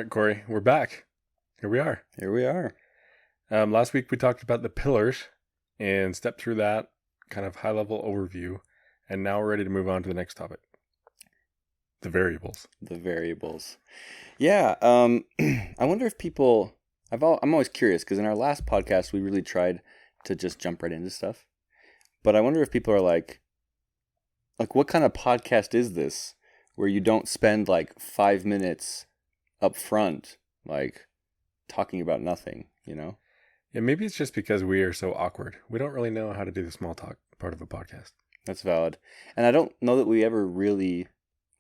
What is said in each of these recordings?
right, Kory, we're back. Here we are. Here we are. Last week we talked about the pillars and stepped through that kind of high-level overview, and now we're ready to move on to the next topic, the variables. The variables. Yeah. I wonder if people. I'm always curious because in our last podcast we really tried to just jump right into stuff, but I wonder if people are like, what kind of podcast is this where you don't spend like 5 minutes up front, like talking about nothing, you know? Yeah, maybe it's just because we are so awkward. We don't really know how to do the small talk part of a podcast. That's valid. And I don't know that we ever really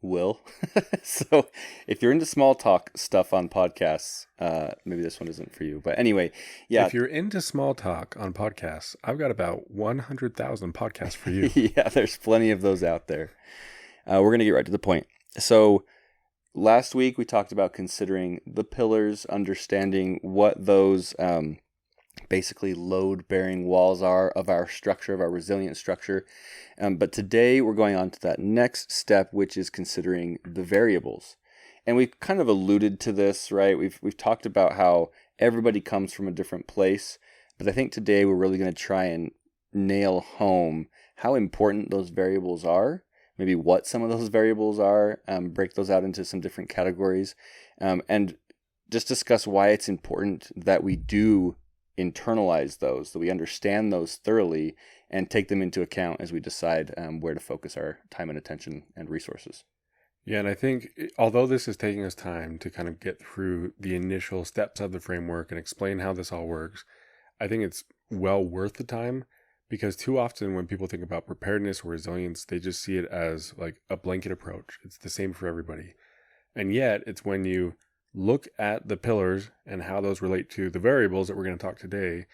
will. So if you're into small talk stuff on podcasts, maybe this one isn't for you. But anyway, yeah. If you're into small talk on podcasts, I've got about 100,000 podcasts for you. Yeah, there's plenty of those out there. We're going to get right to the point. So last week we talked about considering the pillars, understanding what those basically load-bearing walls are of our structure, of our resilient structure. But today we're going on to that next step, which is considering the variables. And we've kind of alluded to this, right? We've talked about how everybody comes from a different place. But I think today we're really going to try and nail home how important those variables are, maybe what some of those variables are, break those out into some different categories, and just discuss why it's important that we do internalize those, that we understand those thoroughly and take them into account as we decide where to focus our time and attention and resources. Yeah, and I think although this is taking us time to kind of get through the initial steps of the framework and explain how this all works, I think it's well worth the time, because too often when people think about preparedness or resilience, they just see it as like a blanket approach. It's the same for everybody. And yet it's when you look at the pillars and how those relate to the variables that we're going to talk today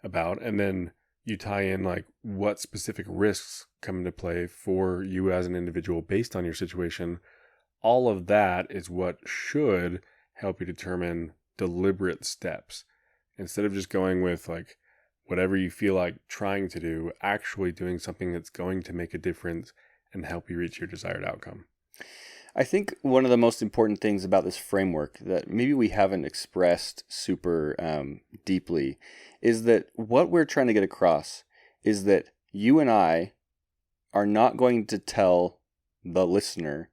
about, and then you tie in like what specific risks come into play for you as an individual based on your situation. All of that is what should help you determine deliberate steps instead of just going with like whatever you feel like trying to do, actually doing something that's going to make a difference and help you reach your desired outcome. I think one of the most important things about this framework that maybe we haven't expressed super deeply is that what we're trying to get across is that you and I are not going to tell the listener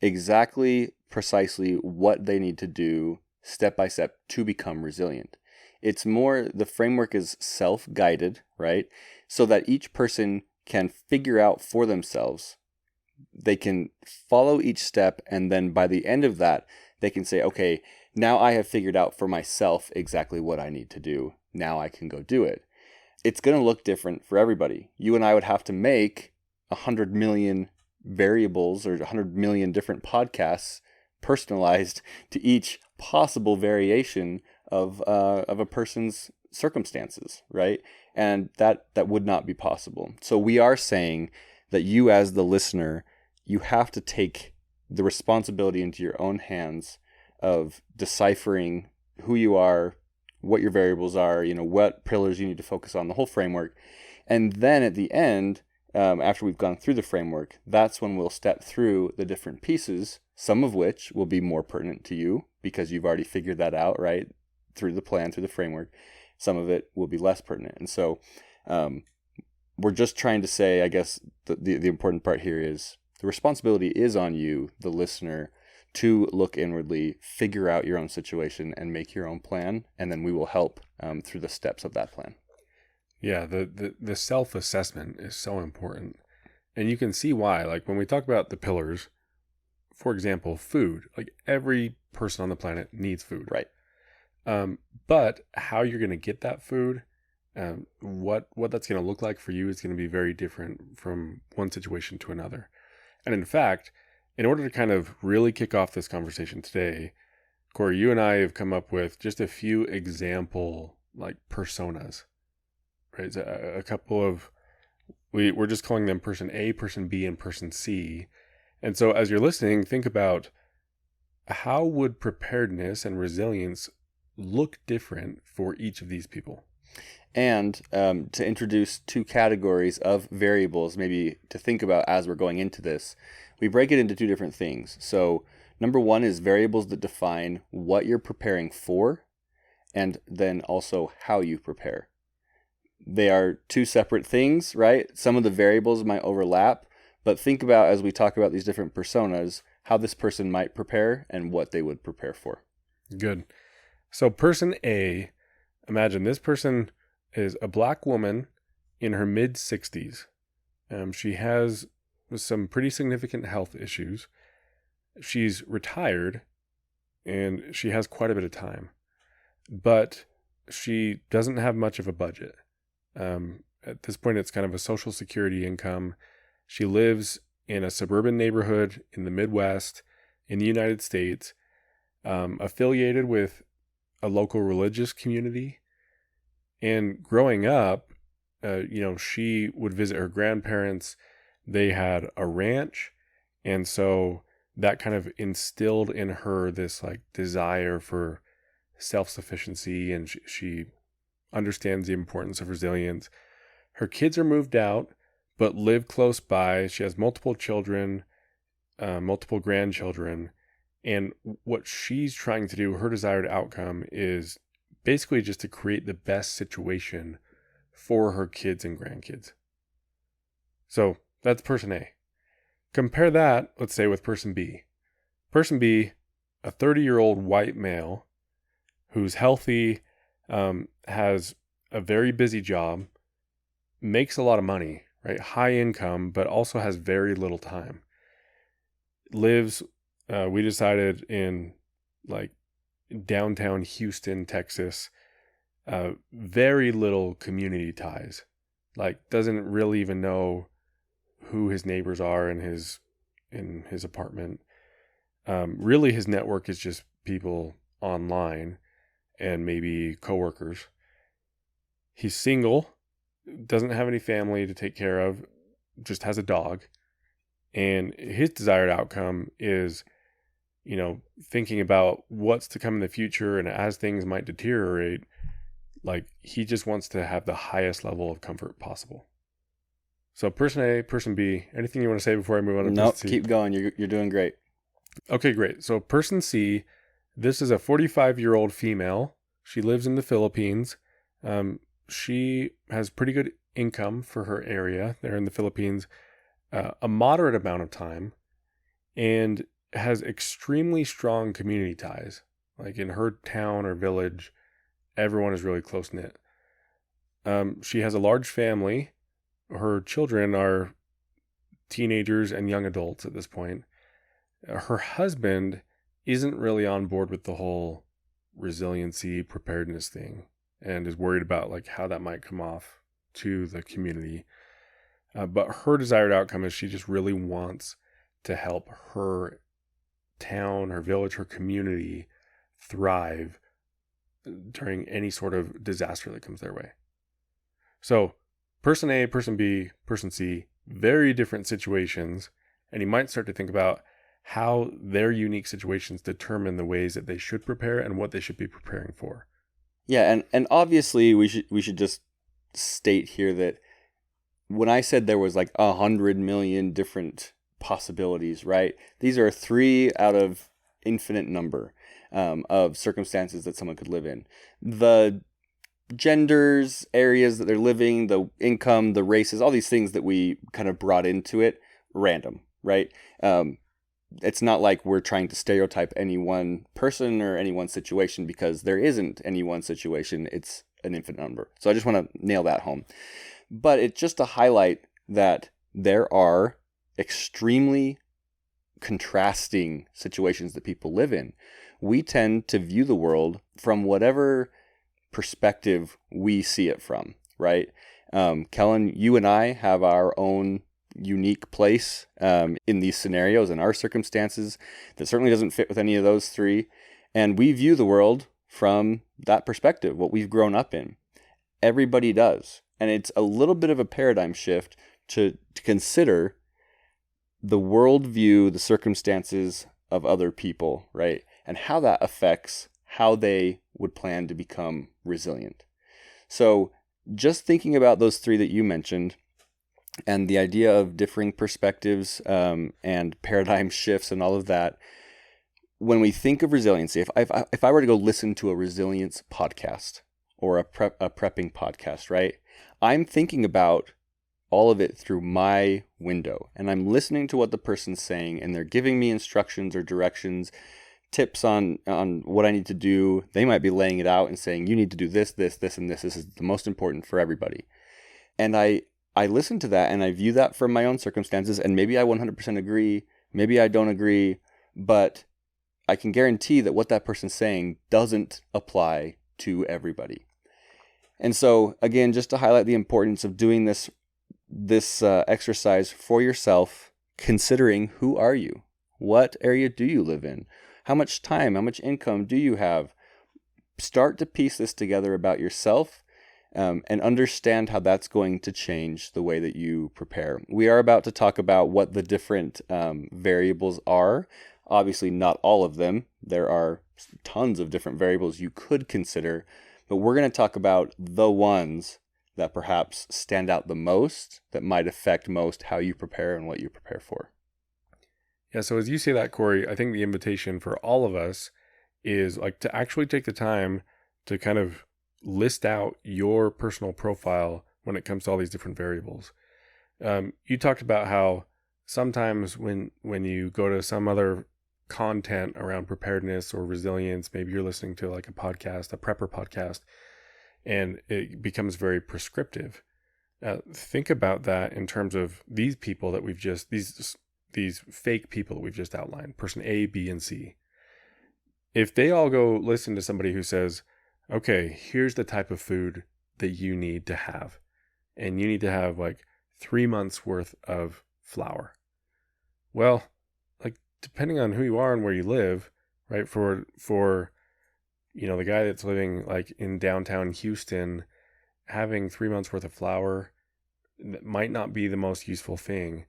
exactly, precisely what they need to do step by step to become resilient. It's more, the framework is self-guided, right? So that each person can figure out for themselves. They can follow each step, and then by the end of that, they can say, okay, now I have figured out for myself exactly what I need to do. Now I can go do it. It's going to look different for everybody. You and I would have to make 100 million variables or 100 million different podcasts personalized to each possible variation of a person's circumstances, right? And that would not be possible. So we are saying that you as the listener, you have to take the responsibility into your own hands of deciphering who you are, what your variables are, what pillars you need to focus on, the whole framework. And then at the end, after we've gone through the framework, that's when we'll step through the different pieces, some of which will be more pertinent to you because you've already figured that out, right? Through the plan, through the framework. Some of it will be less pertinent. And so we're just trying to say, I guess, the important part here is the responsibility is on you, the listener, to look inwardly, figure out your own situation, and make your own plan. And then we will help through the steps of that plan. Yeah, the self-assessment is so important. And you can see why. Like when we talk about the pillars, for example, food, like every person on the planet needs food. Right. But how you're going to get that food, what that's going to look like for you is going to be very different from one situation to another. And in fact, in order to kind of really kick off this conversation today, Kory, you and I have come up with just a few example like personas, right? A couple of, we're just calling them person A, person B, and person C. And so as you're listening, think about how would preparedness and resilience look different for each of these people? And to introduce two categories of variables, maybe to think about as we're going into this, we break it into two different things. So Number one is variables that define what you're preparing for, and then also how you prepare. They are two separate things, right? Some of the variables might overlap, but think about, as we talk about these different personas, how this person might prepare and what they would prepare for. Good. So person A, imagine this person is a Black woman in her mid-60s. She has some pretty significant health issues. She's retired and she has quite a bit of time, but she doesn't have much of a budget. At this point, it's kind of a Social Security income. She lives in a suburban neighborhood in the Midwest in the United States, affiliated with a local religious community. And growing up, she would visit her grandparents. They had a ranch. And so that kind of instilled in her this like desire for self-sufficiency, and she understands the importance of resilience. Her kids are moved out, but live close by. She has multiple children, multiple grandchildren. And what she's trying to do, her desired outcome, is basically just to create the best situation for her kids and grandkids. So that's person A. Compare that, let's say, with person B. Person B, a 30-year-old white male who's healthy, has a very busy job, makes a lot of money, right? High income, but also has very little time. Lives, we decided, in like downtown Houston, Texas. Very little community ties. Like, doesn't really even know who his neighbors are in his apartment. Really, his network is just people online and maybe coworkers. He's single, doesn't have any family to take care of, just has a dog. And his desired outcome is, thinking about what's to come in the future, and as things might deteriorate, like, he just wants to have the highest level of comfort possible. So person A, person B, anything you want to say before I move on to Nope, person C? keep going. You're doing great. Okay, great. So person C, this is a 45-year-old female. She lives in the Philippines. She has pretty good income for her area there in the Philippines, a moderate amount of time, and has extremely strong community ties. Like, in her town or village, everyone is really close-knit. She has a large family. Her children are teenagers and young adults at this point. Her husband isn't really on board with the whole resiliency, preparedness thing, and is worried about like how that might come off to the community. But her desired outcome is she just really wants to help her town, her village, her community thrive during any sort of disaster that comes their way. So person A, person B, person C, very different situations. And you might start to think about how their unique situations determine the ways that they should prepare and what they should be preparing for. Yeah, and obviously we should just state here that when I said there was like 100 million different possibilities, right? These are 3 out of infinite number of circumstances that someone could live in. The genders, areas that they're living, the income, the races, all these things that we kind of brought into it, random, right? It's not like we're trying to stereotype any one person or any one situation, because there isn't any one situation. It's an infinite number. So I just want to nail that home. But it's just to highlight that there are extremely contrasting situations that people live in. We tend to view the world from whatever perspective we see it from, right? Kellan, you and I have our own unique place in these scenarios and our circumstances that certainly doesn't fit with any of those 3. And we view the world from that perspective, what we've grown up in. Everybody does. And it's a little bit of a paradigm shift to consider the worldview, the circumstances of other people, right? And how that affects how they would plan to become resilient. So just thinking about those 3 that you mentioned, and the idea of differing perspectives and paradigm shifts and all of that, when we think of resiliency, if I were to go listen to a resilience podcast or a prepping podcast, right? I'm thinking about all of it through my window, and I'm listening to what the person's saying, and they're giving me instructions or directions, tips on what I need to do. They might be laying it out and saying, you need to do this, this, this, and this. This is the most important for everybody. And I listen to that and I view that from my own circumstances, and maybe I 100% agree, maybe I don't agree, but I can guarantee that what that person's saying doesn't apply to everybody. And so, again, just to highlight the importance of doing this exercise for yourself, considering who are you? What area do you live in? How much time, how much income do you have? Start to piece this together about yourself, and understand how that's going to change the way that you prepare. We are about to talk about what the different variables are. Obviously, not all of them. There are tons of different variables you could consider, but we're going to talk about the ones that perhaps stand out the most, that might affect most how you prepare and what you prepare for. Yeah, so as you say that, Kory, I think the invitation for all of us is like to actually take the time to kind of list out your personal profile when it comes to all these different variables. You talked about how sometimes when you go to some other content around preparedness or resilience, maybe you're listening to like a podcast, a prepper podcast, and it becomes very prescriptive. Think about that in terms of these people that we've just, these fake people that we've just outlined, person A, B, and C. If they all go listen to somebody who says, okay, here's the type of food that you need to have, and you need to have like 3 months worth of flour. Well, like depending on who you are and where you live, right? For the guy that's living like in downtown Houston, having 3 months worth of flour might not be the most useful thing.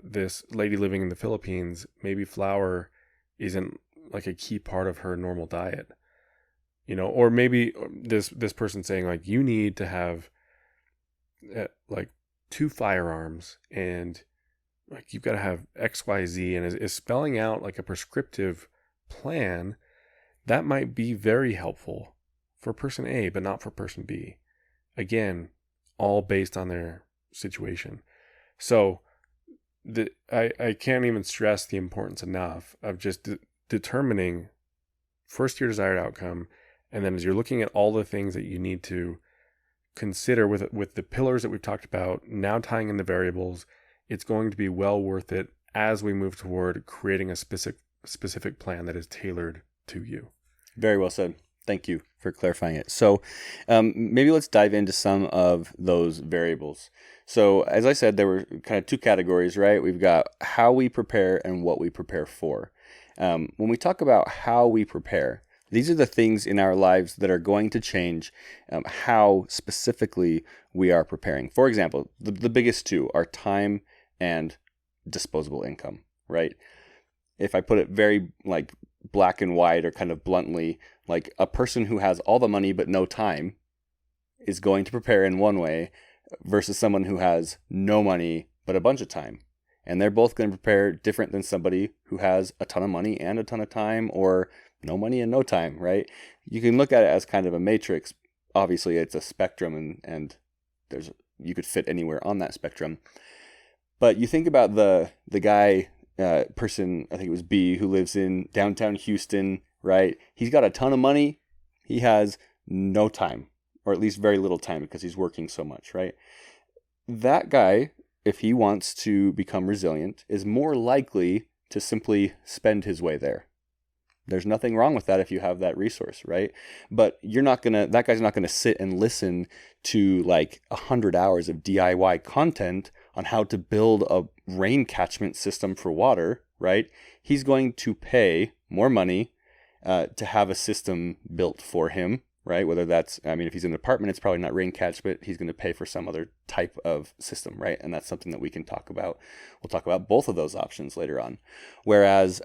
This lady living in the Philippines, maybe flour isn't like a key part of her normal diet, or maybe this person saying like, you need to have like 2 firearms and like you've got to have XYZ, and is spelling out like a prescriptive plan that might be very helpful for person A, but not for person B. Again, all based on their situation. So I can't even stress the importance enough of just determining first your desired outcome, and then as you're looking at all the things that you need to consider with the pillars that we've talked about, now tying in the variables, it's going to be well worth it as we move toward creating a specific plan that is tailored to you. Very well said. Thank you for clarifying it. So maybe let's dive into some of those variables. So as I said, there were kind of 2 categories, right? We've got how we prepare and what we prepare for. When we talk about how we prepare, these are the things in our lives that are going to change how specifically we are preparing. For example, the biggest 2 are time and disposable income, right? If I put it very like black and white or kind of bluntly, like a person who has all the money but no time is going to prepare in one way versus someone who has no money but a bunch of time. And they're both going to prepare different than somebody who has a ton of money and a ton of time, or no money and no time, right? You can look at it as kind of a matrix. Obviously, it's a spectrum, and you could fit anywhere on that spectrum. But you think about the guy, person, I think it was B, who lives in downtown Houston, right? He's got a ton of money. He has no time, or at least very little time because he's working so much, right? That guy, if he wants to become resilient, is more likely to simply spend his way there. There's nothing wrong with that if you have that resource, right? But that guy's not gonna sit and listen to like 100 hours of DIY content on how to build a rain catchment system for water, right? He's going to pay more money to have a system built for him, right? Whether that's, if he's in an apartment, it's probably not rain catchment. He's going to pay for some other type of system, right? And that's something that we can talk about. We'll talk about both of those options later on. Whereas,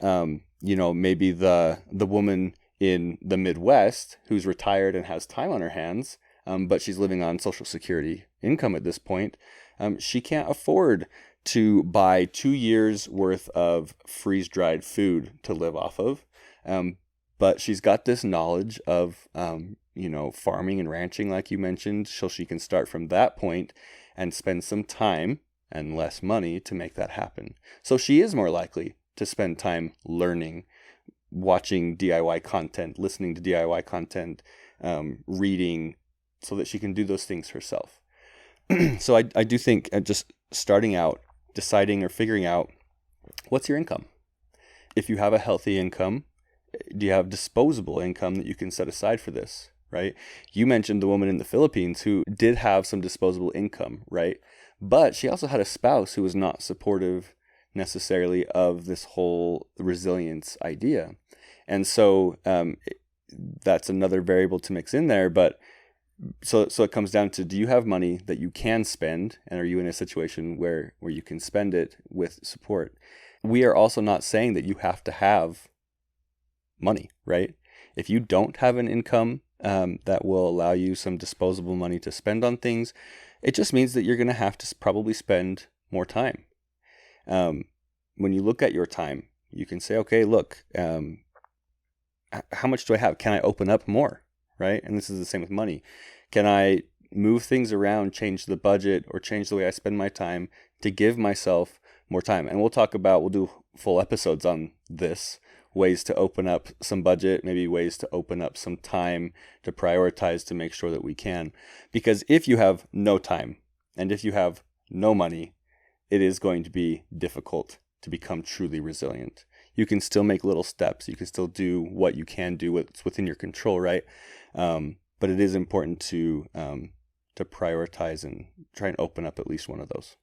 maybe the woman in the Midwest who's retired and has time on her hands, but she's living on Social Security income at this point, she can't afford to buy 2 years worth of freeze-dried food to live off of. But she's got this knowledge of, farming and ranching, like you mentioned, so she can start from that point and spend some time and less money to make that happen. So she is more likely to spend time learning, watching DIY content, listening to DIY content, reading, so that she can do those things herself. So I do think just starting out, deciding or figuring out, what's your income? If you have a healthy income, do you have disposable income that you can set aside for this, right? You mentioned the woman in the Philippines who did have some disposable income, right? But she also had a spouse who was not supportive necessarily of this whole resilience idea. And so that's another variable to mix in there. But so it comes down to, do you have money that you can spend? And are you in a situation where you can spend it with support? We are also not saying that you have to have money, right? If you don't have an income that will allow you some disposable money to spend on things, it just means that you're going to have to probably spend more time. When you look at your time, you can say, okay, look, how much do I have? Can I open up more, right? And this is the same with money. Can I move things around, change the budget, or change the way I spend my time to give myself more time? And we'll do full episodes on this, ways to open up some budget, maybe ways to open up some time to prioritize to make sure that we can. Because if you have no time and if you have no money, it is going to be difficult to become truly resilient. You can still make little steps. You can still do what you can do, what's within your control, right? But it is important to prioritize and try and open up at least one of those.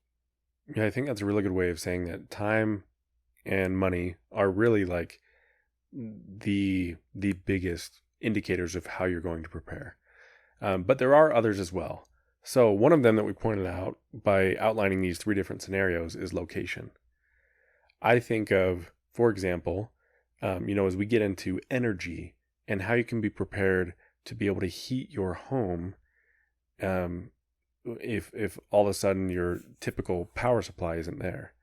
Yeah, I think that's a really good way of saying that time and money are really like the biggest indicators of how you're going to prepare. But there are others as well. So one of them that we pointed out by outlining these 3 different scenarios is location. I think of, for example, as we get into energy and how you can be prepared to be able to heat your home, if all of a sudden your typical power supply isn't there.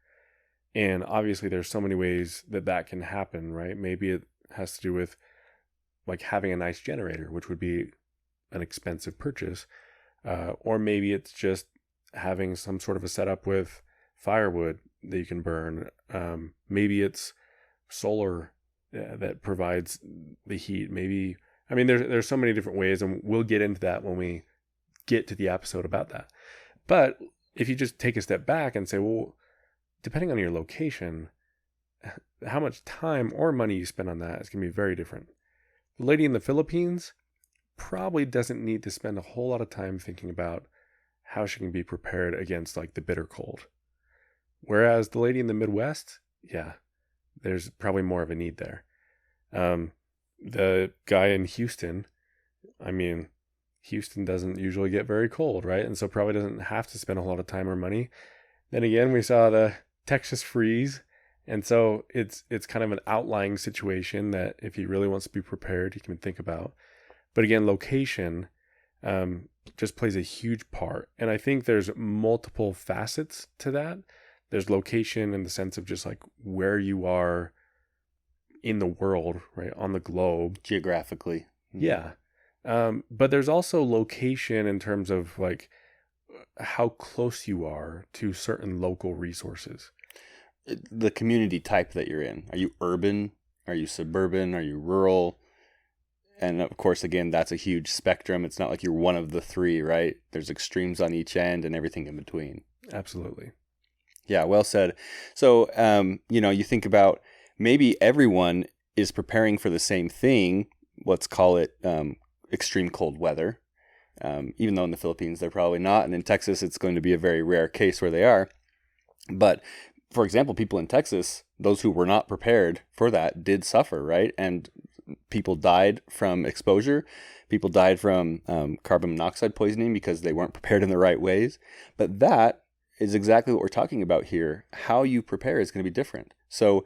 And obviously there's so many ways that can happen, right? Maybe it has to do with like having a nice generator, which would be an expensive purchase. Or maybe it's just having some sort of a setup with firewood that you can burn. Maybe it's solar that provides the heat. Maybe, there's so many different ways, and we'll get into that when we get to the episode about that. But if you just take a step back and say, well, depending on your location, how much time or money you spend on that is going to be very different. The lady in the Philippines probably doesn't need to spend a whole lot of time thinking about how she can be prepared against like the bitter cold. Whereas the lady in the Midwest, yeah, there's probably more of a need there. The guy in Houston, Houston doesn't usually get very cold, right? And so probably doesn't have to spend a whole lot of time or money. Then again, we saw the Texas freeze. And so it's kind of an outlying situation that if he really wants to be prepared, he can think about. But again, location just plays a huge part. And I think there's multiple facets to that. There's location in the sense of just like where you are in the world, right, on the globe. Geographically. Yeah. But there's also location in terms of like how close you are to certain local resources. The community type that you're in. Are you urban? Are you suburban? Are you rural? And of course, again, that's a huge spectrum. It's not like you're one of the 3, right? There's extremes on each end and everything in between. Absolutely. Yeah, well said. So, you think about maybe everyone is preparing for the same thing. Let's call it extreme cold weather. Even though in the Philippines, they're probably not. And in Texas, it's going to be a very rare case where they are. But for example, people in Texas, those who were not prepared for that did suffer, right? And people died from exposure. People died from carbon monoxide poisoning because they weren't prepared in the right ways. But that is exactly what we're talking about here. How you prepare is going to be different. So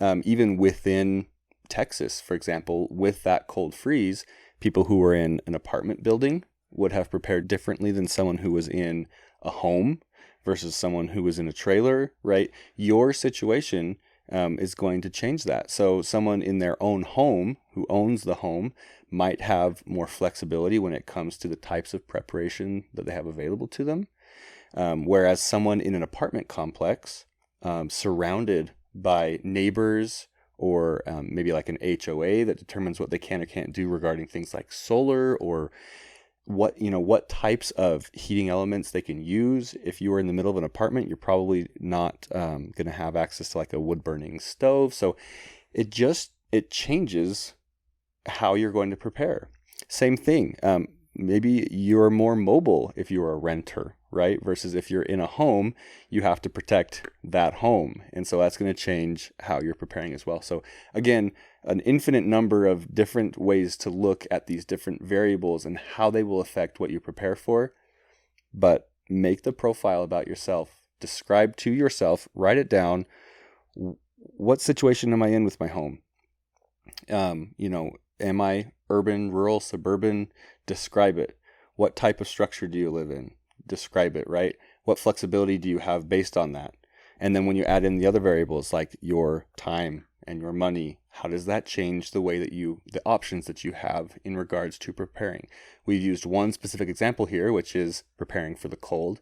even within Texas, for example, with that cold freeze, people who were in an apartment building would have prepared differently than someone who was in a home versus someone who was in a trailer, right? Your situation is going to change that. So someone in their own home who owns the home might have more flexibility when it comes to the types of preparation that they have available to them. Whereas someone in an apartment complex, surrounded by neighbors, or maybe like an HOA that determines what they can or can't do regarding things like solar, or what types of heating elements they can use. If you are in the middle of an apartment, you're probably not going to have access to like a wood burning stove. So it changes how you're going to prepare. Same thing. Maybe you're more mobile if you're a renter, right? Versus if you're in a home, you have to protect that home. And so that's going to change how you're preparing as well. So again, an infinite number of different ways to look at these different variables and how they will affect what you prepare for. But make the profile about yourself, describe to yourself, write it down. What situation am I in with my home? Am I urban, rural, suburban? Describe it. What type of structure do you live in? Describe it, right? What flexibility do you have based on that? And then when you add in the other variables like your time and your money, how does that change the way that the options that you have in regards to preparing? We've used one specific example here, which is preparing for the cold,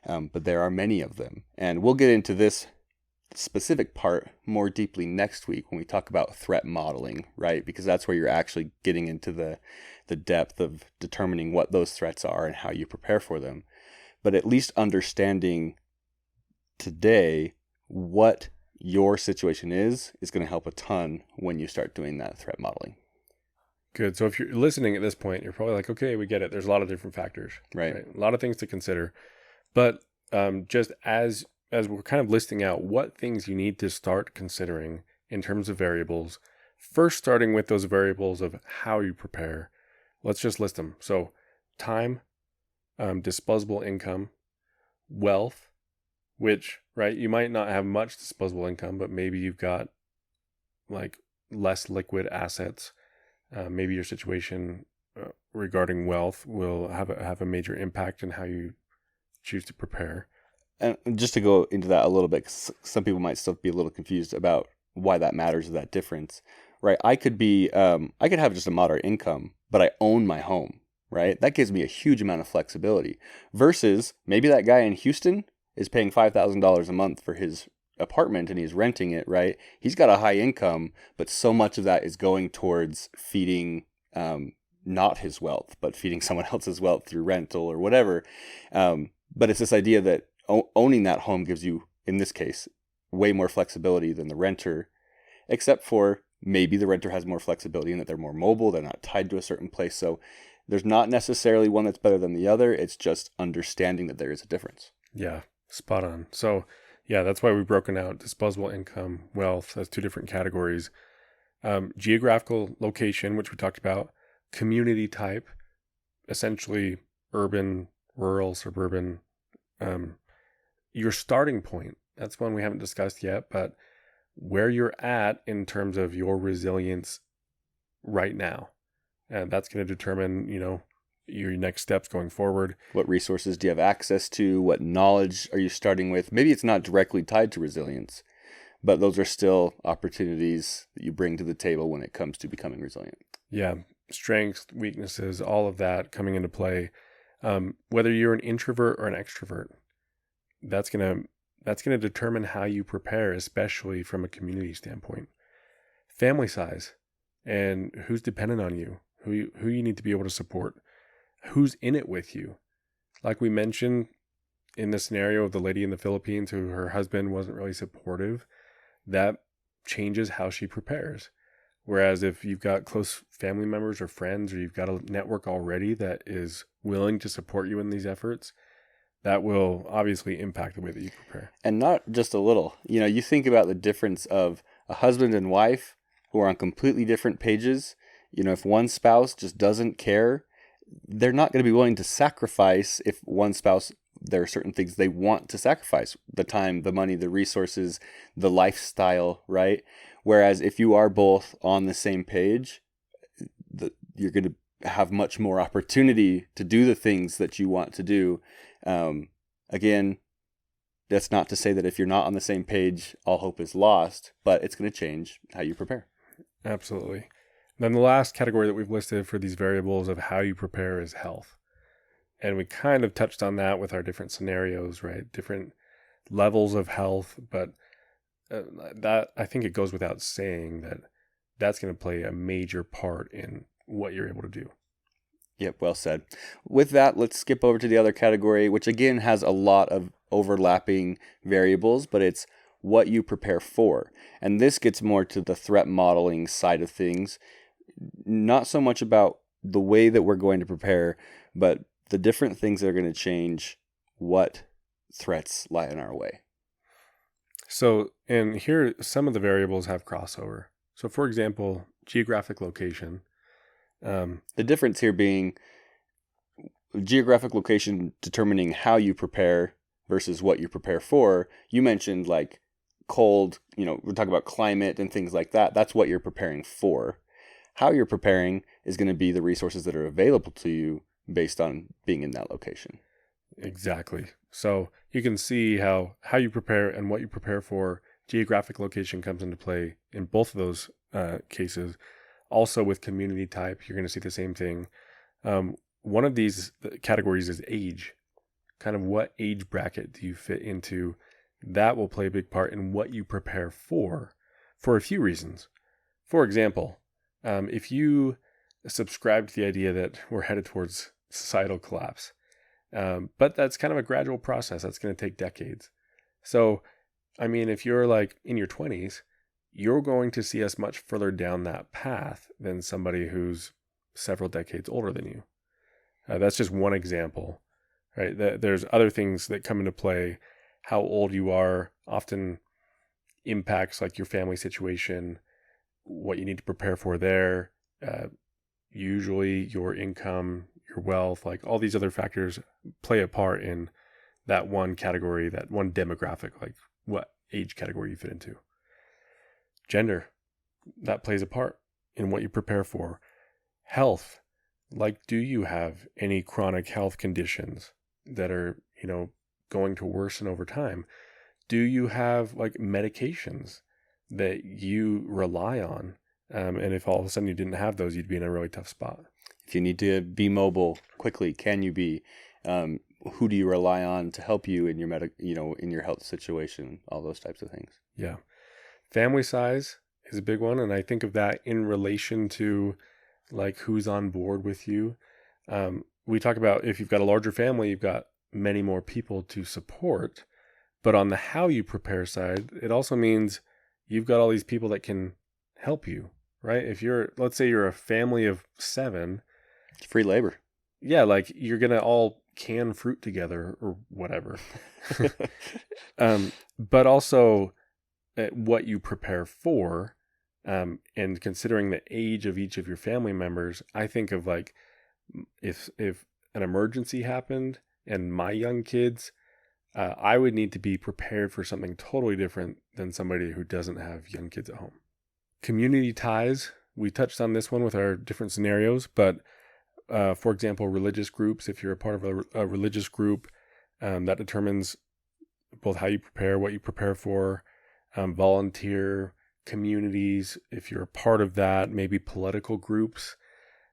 but there are many of them. And we'll get into this specific part more deeply next week when we talk about threat modeling, right? Because that's where you're actually getting into the depth of determining what those threats are and how you prepare for them. But at least understanding today what your situation is going to help a ton when you start doing that threat modeling. Good. So if you're listening at this point, you're probably like, okay, we get it. There's a lot of different factors, right? A lot of things to consider. But just as we're kind of listing out what things you need to start considering in terms of variables, first starting with those variables of how you prepare, let's just list them. So time, disposable income, wealth, which, right, you might not have much disposable income, but maybe you've got like less liquid assets. Maybe your situation regarding wealth will have a major impact in how you choose to prepare. And just to go into that a little bit, 'cause some people might still be a little confused about why that matters, that difference, right? I could have just a moderate income, but I own my home, right? That gives me a huge amount of flexibility versus maybe that guy in Houston is paying $5,000 a month for his apartment and he's renting it, right? He's got a high income, but so much of that is going towards feeding, not his wealth, but feeding someone else's wealth through rental or whatever. But it's this idea that owning that home gives you, in this case, way more flexibility than the renter, except for maybe the renter has more flexibility in that they're more mobile, they're not tied to a certain place. So there's not necessarily one that's better than the other. It's just understanding that there is a difference. Yeah, spot on. So yeah, that's why we've broken out disposable income, wealth as two different categories. Geographical location, which we talked about, community type, essentially urban, rural, suburban. Your starting point, that's one we haven't discussed yet, but where you're at in terms of your resilience right now. And that's going to determine, your next steps going forward. What resources do you have access to? What knowledge are you starting with? Maybe it's not directly tied to resilience, but those are still opportunities that you bring to the table when it comes to becoming resilient. Yeah. Strengths, weaknesses, all of that coming into play. Whether you're an introvert or an extrovert, that's going to determine how you prepare, especially from a community standpoint. Family size and who's dependent on you, who you need to be able to support, who's in it with you. Like we mentioned in the scenario of the lady in the Philippines who her husband wasn't really supportive, that changes how she prepares. Whereas if you've got close family members or friends, or you've got a network already that is willing to support you in these efforts, that will obviously impact the way that you prepare. And not just a little. You think about the difference of a husband and wife who are on completely different pages. If one spouse just doesn't care, they're not going to be willing to sacrifice. If one spouse, there are certain things they want to sacrifice: the time, the money, the resources, the lifestyle, right? Whereas if you are both on the same page, you're going to have much more opportunity to do the things that you want to do. Again, That's not to say that if you're not on the same page, all hope is lost, but it's going to change how you prepare. Absolutely. Then the last category that we've listed for these variables of how you prepare is health. And we kind of touched on that with our different scenarios, right? Different levels of health, but that I think it goes without saying that that's going to play a major part in what you're able to do. Yep, well said. With that, let's skip over to the other category, which again has a lot of overlapping variables, but it's what you prepare for. And this gets more to the threat modeling side of things, not so much about the way that we're going to prepare, but the different things that are going to change what threats lie in our way. So, and here, some of the variables have crossover. So, for example, geographic location. The difference here being geographic location determining how you prepare versus what you prepare for. You mentioned like cold, we're talking about climate and things like that. That's what you're preparing for. How you're preparing is going to be the resources that are available to you based on being in that location. Exactly. So you can see how you prepare and what you prepare for, geographic location comes into play in both of those cases. Also with community type, you're going to see the same thing. One of these categories is age. Kind of what age bracket do you fit into? That will play a big part in what you prepare for a few reasons. For example, if you subscribe to the idea that we're headed towards societal collapse, but that's kind of a gradual process. That's going to take decades. So, I mean, if you're like in your 20s, you're going to see us much further down that path than somebody who's several decades older than you. That's just one example, right? There's other things that come into play. How old you are often impacts like your family situation, what you need to prepare for there, usually your income, your wealth, like all these other factors play a part in that one category, that one demographic, like what age category you fit into. Gender, that plays a part in what you prepare for. Health, like do you have any chronic health conditions that are, going to worsen over time? Do you have like medications that you rely on? And if all of a sudden you didn't have those, you'd be in a really tough spot. If you need to be mobile quickly, can you be? Who do you rely on to help you in your in your health situation? All those types of things. Yeah. Family size is a big one. And I think of that in relation to like who's on board with you. We talk about if you've got a larger family, you've got many more people to support. But on the how you prepare side, it also means you've got all these people that can help you, right? If let's say you're a family of 7. It's free labor. Yeah, like you're going to all can fruit together or whatever. But also what you prepare for, and considering the age of each of your family members, I think of like if an emergency happened and my young kids, I would need to be prepared for something totally different than somebody who doesn't have young kids at home. Community ties, we touched on this one with our different scenarios, but for example, religious groups, if you're a part of a religious group, that determines both how you prepare, what you prepare for. Volunteer communities, if you're a part of that, maybe political groups.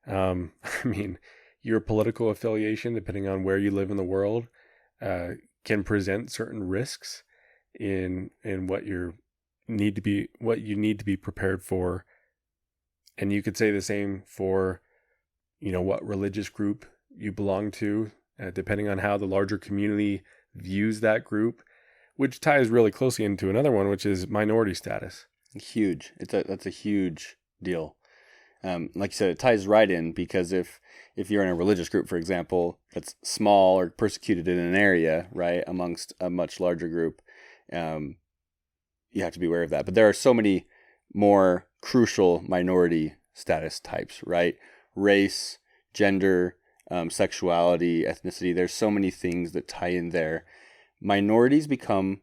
I mean, your political affiliation, depending on where you live in the world, can present certain risks in what you need to be prepared for. And you could say the same for, what religious group you belong to, depending on how the larger community views that group, which ties really closely into another one, which is minority status. Huge. That's a huge deal. Like you said, it ties right in because if you're in a religious group, for example, that's small or persecuted in an area, right, amongst a much larger group, you have to be aware of that. But there are so many more crucial minority status types, right? Race, gender, sexuality, ethnicity. There's so many things that tie in there. Minorities become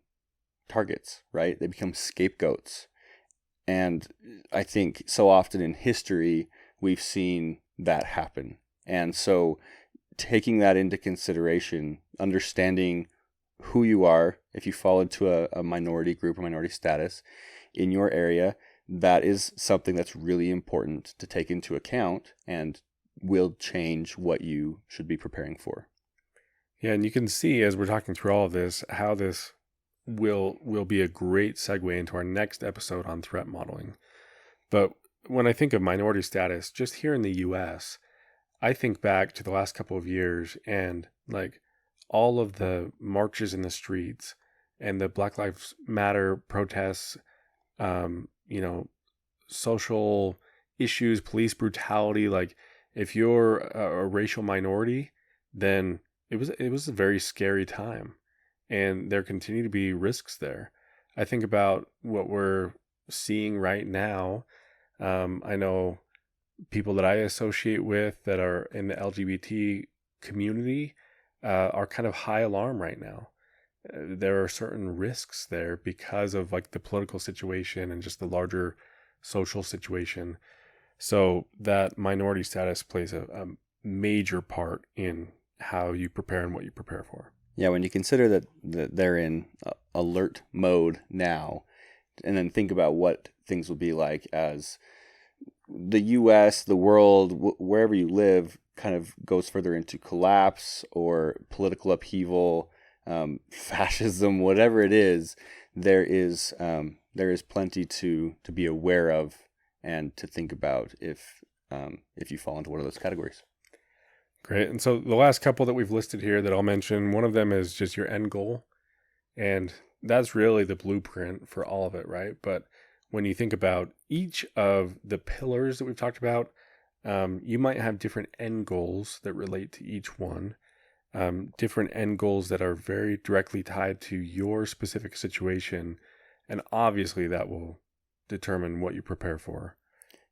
targets, right? They become scapegoats. And I think so often in history, we've seen that happen. And so taking that into consideration, understanding who you are, if you fall into a minority group or minority status in your area, that is something that's really important to take into account and will change what you should be preparing for. Yeah, and you can see as we're talking through all of this how this will be a great segue into our next episode on threat modeling. But when I think of minority status, just here in the US, I think back to the last couple of years and like all of the marches in the streets and the Black Lives Matter protests, you know, social issues, police brutality. Like if you're a racial minority, then it was a very scary time, and there continue to be risks there. I think about what we're seeing right now. I know people that I associate with that are in the LGBT community are kind of high alarm right now. There are certain risks there because of like the political situation and just the larger social situation. So that minority status plays a major part in how you prepare and what you prepare for. Yeah, when you consider that they're in alert mode now, and then think about what things will be like as the U.S., the world, wherever you live, kind of goes further into collapse or political upheaval, fascism, whatever it is, there is plenty to be aware of and to think about if you fall into one of those categories. Great. And so the last couple that we've listed here that I'll mention, one of them is just your end goal. And that's really the blueprint for all of it, right? But when you think about each of the pillars that we've talked about, you might have different end goals that relate to each one, different end goals that are very directly tied to your specific situation. And obviously that will determine what you prepare for.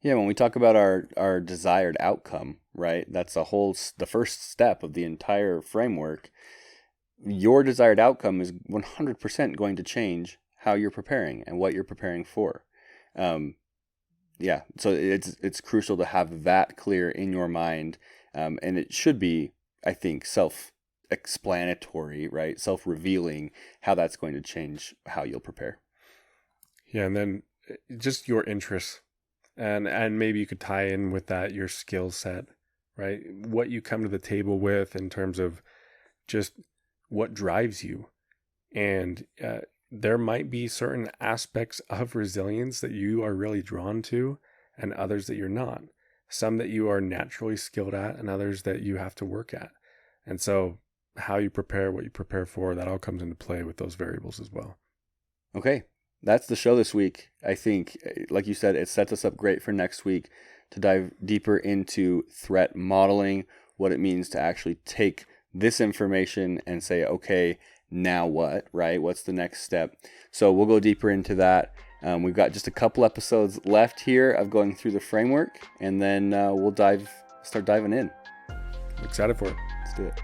Yeah, when we talk about our desired outcome, right? That's the first step of the entire framework. Your desired outcome is 100% going to change how you're preparing and what you're preparing for. Yeah, so it's crucial to have that clear in your mind, and it should be, I think, self-explanatory, right? Self-revealing how that's going to change how you'll prepare. Yeah, and then just your interests. And maybe you could tie in with that your skill set, right? What you come to the table with in terms of just what drives you. And there might be certain aspects of resilience that you are really drawn to and others that you're not. Some that you are naturally skilled at and others that you have to work at. And so how you prepare, what you prepare for, that all comes into play with those variables as well. Okay. That's the show this week. I think, like you said, it sets us up great for next week to dive deeper into threat modeling, what it means to actually take this information and say, okay, now what, right? What's the next step? So we'll go deeper into that. We've got just a couple episodes left here of going through the framework, and then we'll start diving in. Excited for it. Let's do it.